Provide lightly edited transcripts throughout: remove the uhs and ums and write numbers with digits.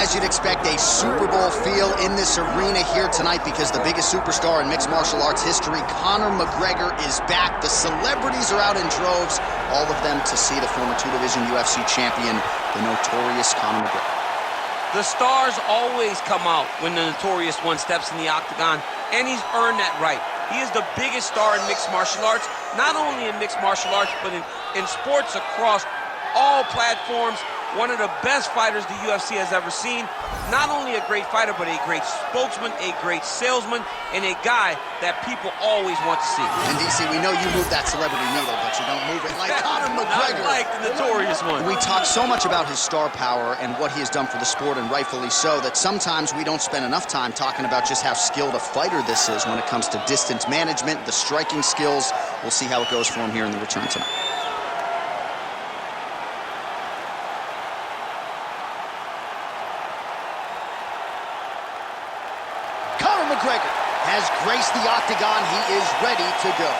As you'd expect, a Super Bowl feel in this arena here tonight because the biggest superstar in mixed martial arts history, Conor McGregor, is back. The celebrities are out in droves, all of them to see the former two-division UFC champion, the notorious Conor McGregor. The stars always come out when the notorious one steps in the octagon, and he's earned that right. He is the biggest star in mixed martial arts, not only in mixed martial arts, but in sports across all platforms. One of the best fighters the UFC has ever seen. Not only a great fighter, but a great spokesman, a great salesman, and a guy that people always want to see. And DC, we know you move that celebrity needle, but you don't move it like Conor McGregor. Not like the notorious one. We talk so much about his star power and what he has done for the sport, and rightfully so, that sometimes we don't spend enough time talking about just how skilled a fighter this is when it comes to distance management, the striking skills. We'll see how it goes for him here in the return tonight. McGregor has graced the octagon. He is ready to go.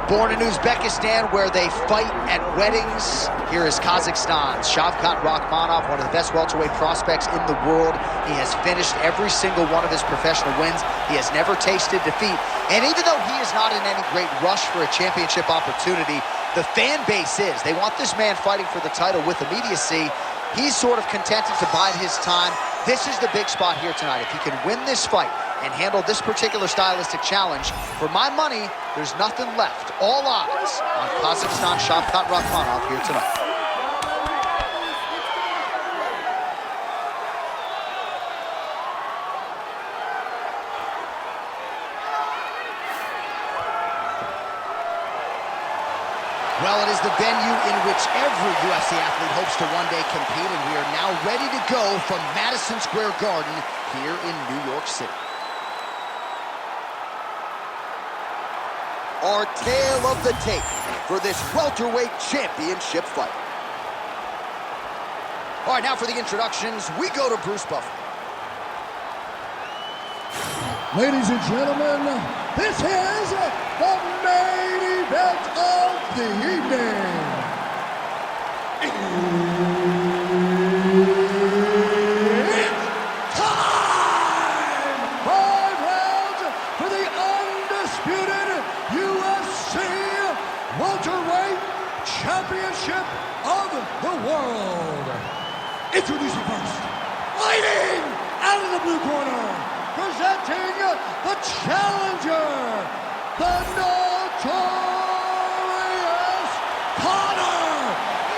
Born in Uzbekistan, where they fight at weddings, here is Kazakhstan's Shavkat Rakhmonov, one of the best welterweight prospects in the world. He has finished every single one of his professional wins. He has never tasted defeat. And even though he is not in any great rush for a championship opportunity, the fan base is. They want this man fighting for the title with immediacy. He's sort of contented to bide his time. This is the big spot here tonight. If he can win this fight and handle this particular stylistic challenge, for my money, there's nothing left. All eyes on Kazakhstan Shavkat Rakhmonov here tonight. Well, it is the venue in which every UFC athlete hopes to one day compete, and we are now ready to go from Madison Square Garden here in New York City. Our tale of the tape for this welterweight championship fight. All right, now for the introductions, we go to Bruce Buffer. Ladies and gentlemen, this is the main event of the evening. It's time! 5 rounds for the undisputed UFC welterweight championship of the world. Introducing first, fighting out of the blue corner, presenting the challenger, the notorious Conor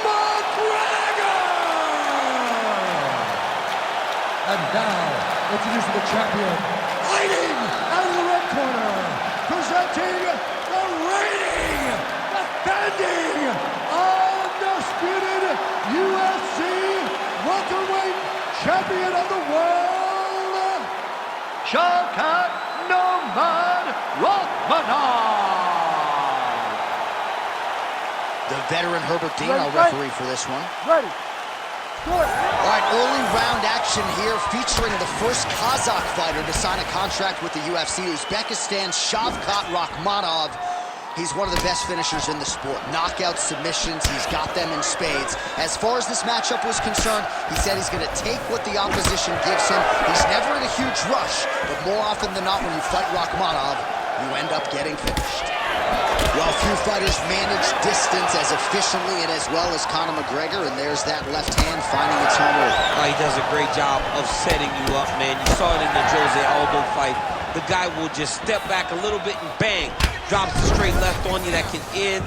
McGregor! And now, introducing the champion, fighting out of the red corner, presenting the reigning, defending, undisputed UFC welterweight champion of the world, Shavkat Rakhmonov. The veteran Herbert Dean, our referee for this one. Ready. Good. All right, early round action here featuring the first Kazakh fighter to sign a contract with the UFC, Uzbekistan's Shavkat Rakhmonov. He's one of the best finishers in the sport. Knockout submissions, he's got them in spades. As far as this matchup was concerned, he said he's going to take what the opposition gives him. He's never in a huge rush, but more often than not when you fight Rakhmonov, you end up getting finished. Well, few fighters manage distance as efficiently and as well as Conor McGregor, and there's that left hand finding its home early. He does a great job of setting you up, man. You saw it in the Jose Aldo fight. The guy will just step back a little bit and bang, drops a straight left on you that can end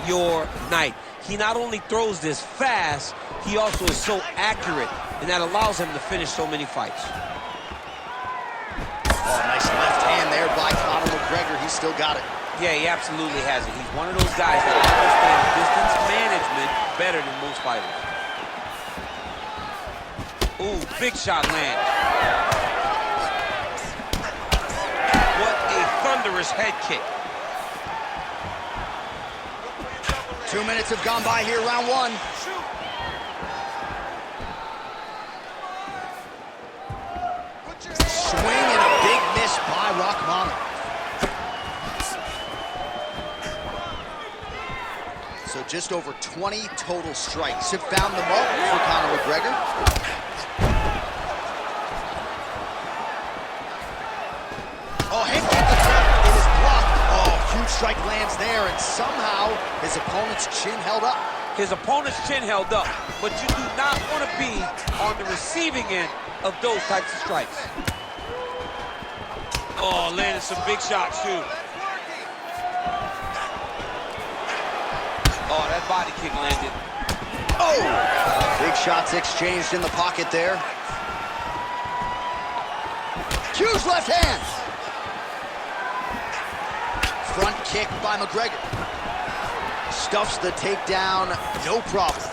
your night. He not only throws this fast, he also is so accurate, and that allows him to finish so many fights. Oh, nice left hand there by Conor McGregor. He's still got it. Yeah, he absolutely has it. He's one of those guys that understands distance management better than most fighters. Ooh, big shot land. What a thunderous his head kick. 2 minutes have gone by here, round one. Swing and a big miss by Rakhmonov. So just over 20 total strikes have found the mark for Conor McGregor. Oh, head kick to the top. It is blocked. Oh, huge strike lands there, and somehow his opponent's chin held up. His opponent's chin held up, but you do not want to be on the receiving end of those types of strikes. Oh, landed some big shots, too. Oh, that body kick landed. Oh! Big shots exchanged in the pocket there. Huge left hand. Front kick by McGregor. Stuffs the takedown, no problem.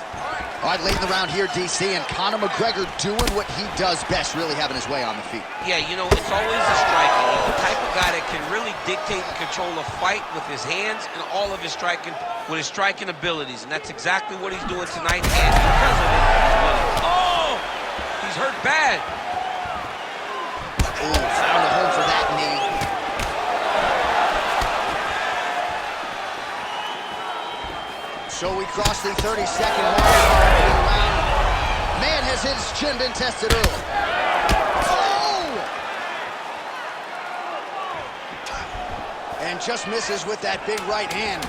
All right, late in the round here, DC, and Conor McGregor doing what he does best, really having his way on the feet. Yeah, you know, it's always the striking. He's the type of guy that can really dictate and control a fight with his hands and all of his striking, with his striking abilities. And that's exactly what he's doing tonight, and because of it, he's winning. Oh! He's hurt bad. Oh, found a home for that knee. So we cross the 32nd mark of the round. Man, has his chin been tested early. Oh! And just misses with that big right hand.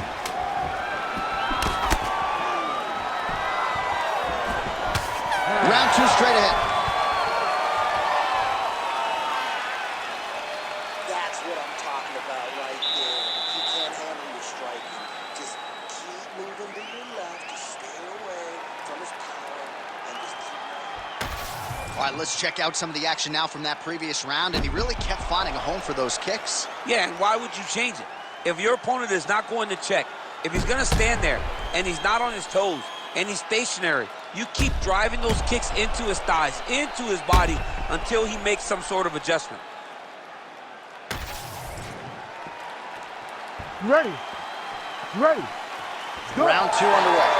Round two straight ahead. That's what I'm talking about right there. He can't handle your striking. Just keep moving to your left. Just stay away from his power and just keep. All right, let's check out some of the action now from that previous round, and he really kept finding a home for those kicks. Yeah, and why would you change it? If your opponent is not going to check, if he's going to stand there and he's not on his toes and he's stationary, you keep driving those kicks into his thighs, into his body, until he makes some sort of adjustment. You ready? You ready? Go. Round two underway.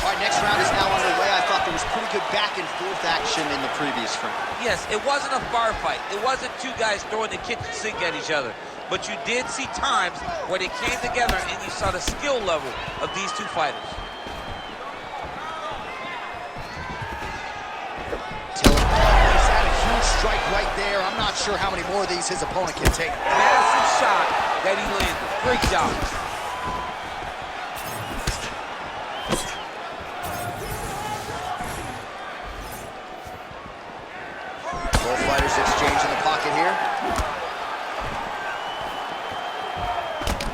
All right, next round is now underway. I thought there was pretty good back and forth action in the previous frame. Yes, it wasn't a bar fight. It wasn't two guys throwing the kitchen sink at each other. But you did see times where they came together and you saw the skill level of these two fighters. He's had a huge strike right there. I'm not sure how many more of these his opponent can take. Massive shot that he landed. Great job. Both fighters exchange in the pocket here.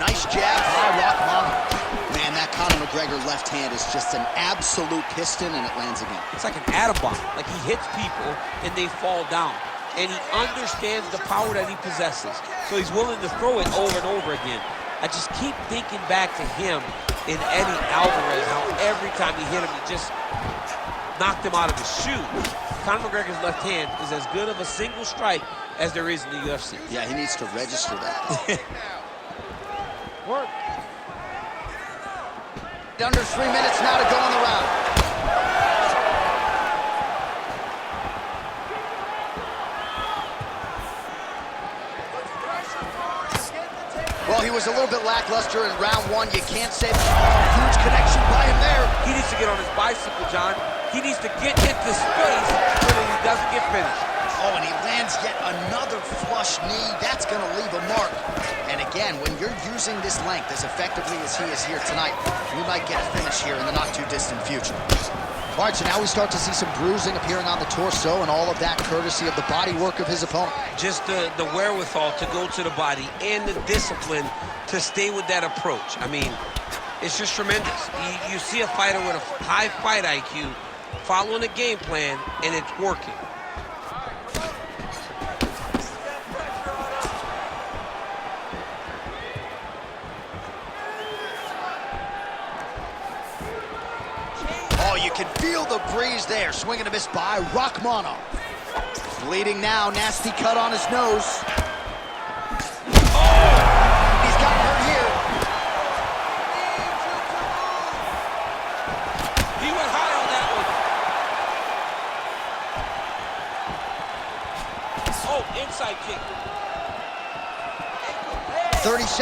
Nice jab by Rakhmonov. Man, that Conor McGregor left hand is just an absolute piston, and it lands again. It's like an atom bomb. Like he hits people and they fall down. And he understands the power that he possesses. So he's willing to throw it over and over again. I just keep thinking back to him in Eddie Alvarez, how every time he hit him, he just knocked him out of his shoe. Conor McGregor's left hand is as good of a single strike as there is in the UFC. Yeah, he needs to register that. Work. Under 3 minutes now to go in the round. Well, he was a little bit lackluster in round one. You can't say huge connection by him there. He needs to get on his bicycle, John. He needs to get into space so that he doesn't get finished. Oh, and he lands yet another flush knee. That's going to leave a mark. And again, when you're using this length as effectively as he is here tonight, we might get a finish here in the not-too-distant future. All right, so now we start to see some bruising appearing on the torso, and all of that courtesy of the body work of his opponent. Just the wherewithal to go to the body and the discipline to stay with that approach. I mean, it's just tremendous. You see a fighter with a high fight IQ following a game plan, and it's working. Oh, you can feel the breeze there. Swing and a miss by Rakhmonov. Bleeding now, nasty cut on his nose.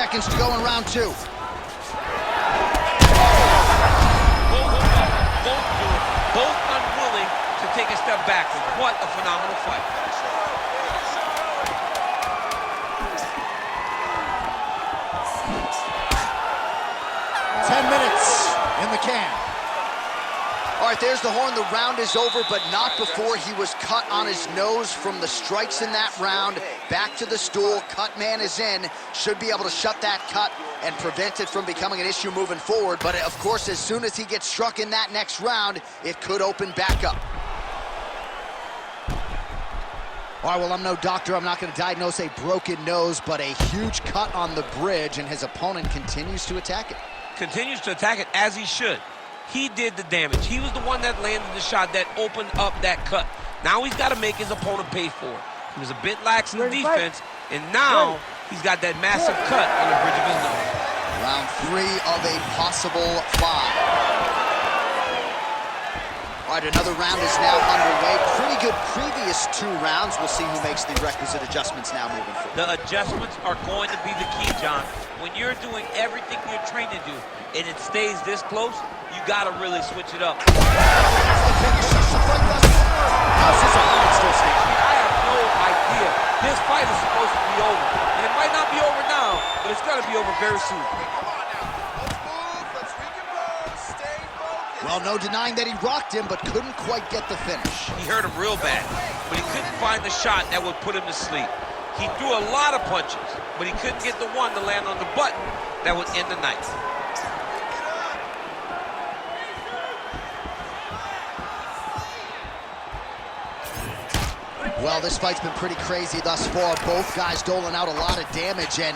seconds to go in round 2. Both do it. Both unwilling to take a step back. What a phenomenal fight. In the can. All right, there's the horn. The round is over, but not before he was cut on his nose from the strikes in that round. Back to the stool. Cut man is in. Should be able to shut that cut and prevent it from becoming an issue moving forward. But, of course, as soon as he gets struck in that next round, it could open back up. All right, well, I'm no doctor. I'm not going to diagnose a broken nose, but a huge cut on the bridge, and his opponent continues to attack it. Continues to attack it as he should. He did the damage. He was the one that landed the shot that opened up that cut. Now he's got to make his opponent pay for it. He was a bit lax in defense, and now he's got that massive cut on the bridge of his nose. Round 3 of a possible 5. All right, another round is now underway. Pretty good previous 2 rounds. We'll see who makes the requisite adjustments now moving forward. The adjustments are going to be the key, John. When you're doing everything you're trained to do, and it stays this close, you got to really switch it up. How's his opponent still standing? I have no idea. This fight is supposed to be over. And it might not be over now, but it's going to be over very soon. Well, no denying that he rocked him, but couldn't quite get the finish. He hurt him real bad, but he couldn't find the shot that would put him to sleep. He threw a lot of punches, but he couldn't get the one to land on the button that would end the night. Well, this fight's been pretty crazy thus far. Both guys doling out a lot of damage, and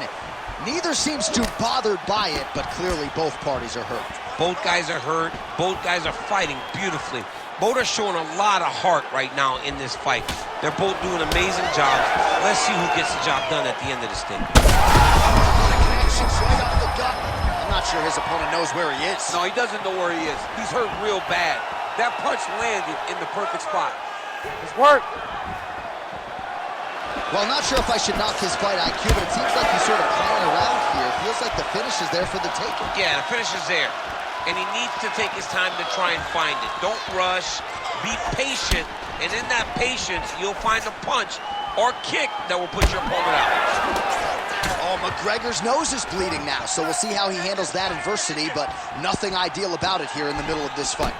neither seems too bothered by it, but clearly both parties are hurt. Both guys are hurt. Both guys are fighting beautifully. Both are showing a lot of heart right now in this fight. They're both doing amazing jobs. Let's see who gets the job done at the end of this thing. Connections right off the gut. I'm not sure his opponent knows where he is. No, he doesn't know where he is. He's hurt real bad. That punch landed in the perfect spot. It's work. Well, not sure if I should knock his fight IQ, but it seems like he's sort of playing around here. It feels like the finish is there for the taking. Yeah, the finish is there. And he needs to take his time to try and find it. Don't rush. Be patient. And in that patience, you'll find a punch or kick that will put your opponent out. Oh, McGregor's nose is bleeding now, so we'll see how he handles that adversity, but nothing ideal about it here in the middle of this fight.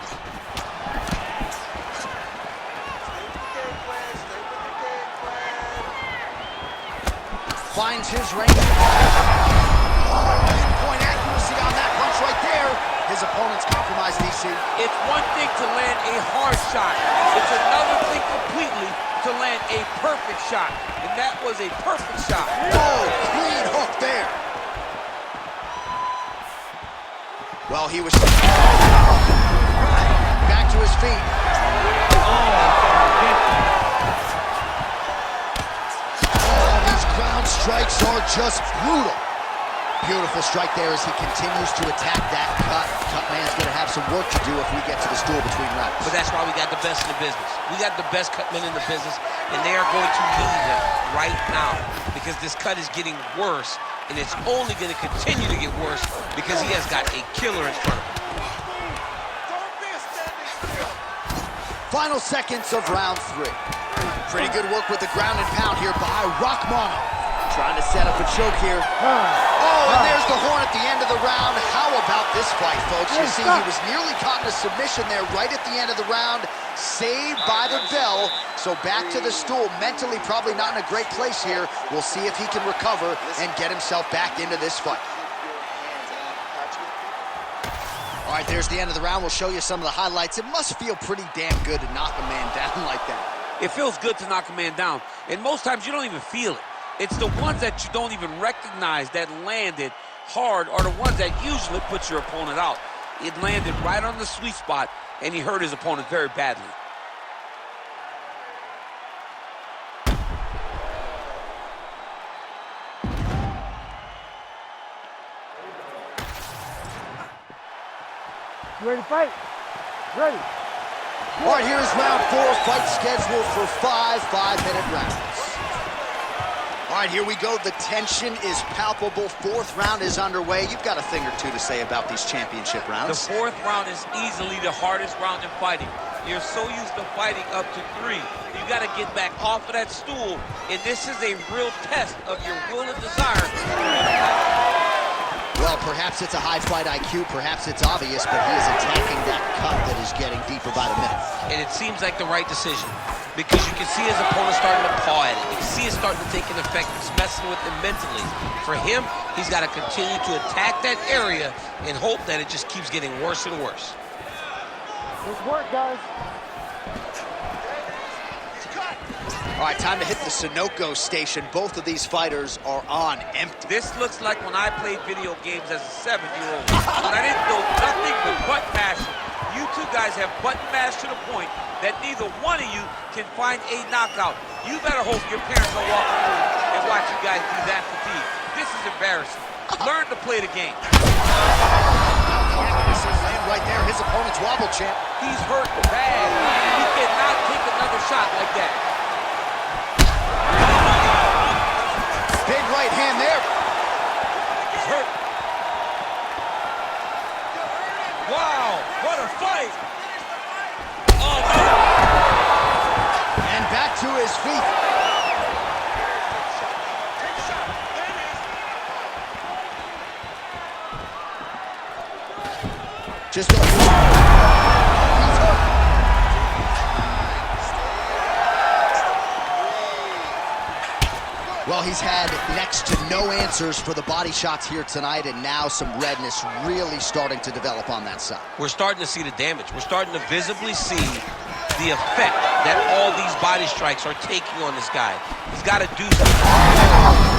Finds his range. Pinpoint accuracy on that punch right there. His opponent's compromised, DC. It's one thing to land a hard shot. It's another thing completely to land a perfect shot. And that was a perfect shot. Oh, clean hook there. Well, he was back to his feet. Strikes are just brutal. Beautiful strike there as he continues to attack that cut. Cut man's going to have some work to do if we get to the stool between rounds. But that's why we got the best in the business. We got the best cut men in the business, and they are going to need him right now because this cut is getting worse, and it's only going to continue to get worse because he has got a killer in front of him. Final seconds of round 3. Pretty good work with the ground and pound here by Rakhmonov. Trying to set up a choke here. Oh, and there's the horn at the end of the round. How about this fight, folks? You see, he was nearly caught in a submission there right at the end of the round. Saved by the bell. So back to the stool. Mentally probably not in a great place here. We'll see if he can recover and get himself back into this fight. All right, there's the end of the round. We'll show you some of the highlights. It must feel pretty damn good to knock a man down like that. It feels good to knock a man down, and most times you don't even feel it. It's the ones that you don't even recognize that landed hard are the ones that usually put your opponent out. It landed right on the sweet spot, and he hurt his opponent very badly. You ready to fight? Ready. All right, here's round 4. Fight scheduled for 5 5-minute rounds. All right, here we go. The tension is palpable. Fourth round is underway. You've got a thing or two to say about these championship rounds. The fourth round is easily the hardest round in fighting. You're so used to fighting up to 3. You got to get back off of that stool, and this is a real test of your will and desire. Well, perhaps it's a high fight IQ, perhaps it's obvious, but he is attacking that cut that is getting deeper by the minute. And it seems like the right decision, because you can see his opponent starting to paw at it. You can see it starting to take an effect. It's messing with him mentally. For him, he's got to continue to attack that area and hope that it just keeps getting worse and worse. Good work, guys. All right, time to hit the Sunoco station. Both of these fighters are on empty. This looks like when I played video games as a 7-year-old. When I didn't know nothing but button mashing. You two guys have button mashed to the point that neither one of you can find a knockout. You better hope your parents don't walk through and watch you guys do that fatigue. This is embarrassing. Learn to play the game. Right there, his opponent's wobble champ. He's hurt bad. He cannot take another shot like that. Big right hand there. He's hurt. Wow, what a fight. Oh, And back to his feet. Just he's hurt. Well, he's had next to no answers for the body shots here tonight, and now some redness really starting to develop on that side. we're starting to see the damage. We're starting to visibly see the effect that all these body strikes are taking on this guy. He's got to do something.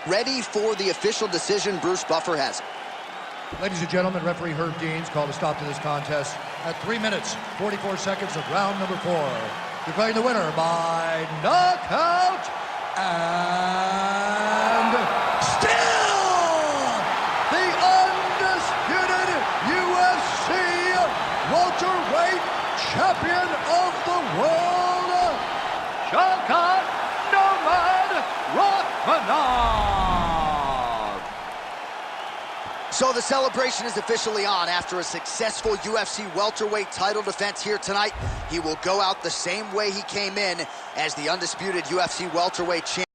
Ready for the official decision. Bruce Buffer has it. Ladies and gentlemen, referee Herb Dean's called a stop to this contest at 3 minutes, 44 seconds of round number 4. Declaring the winner by knockout and still the undisputed UFC welterweight champion of the world, Shavkat Rakhmonov. So the celebration is officially on. After a successful UFC welterweight title defense here tonight, he will go out the same way he came in as the undisputed UFC welterweight champion.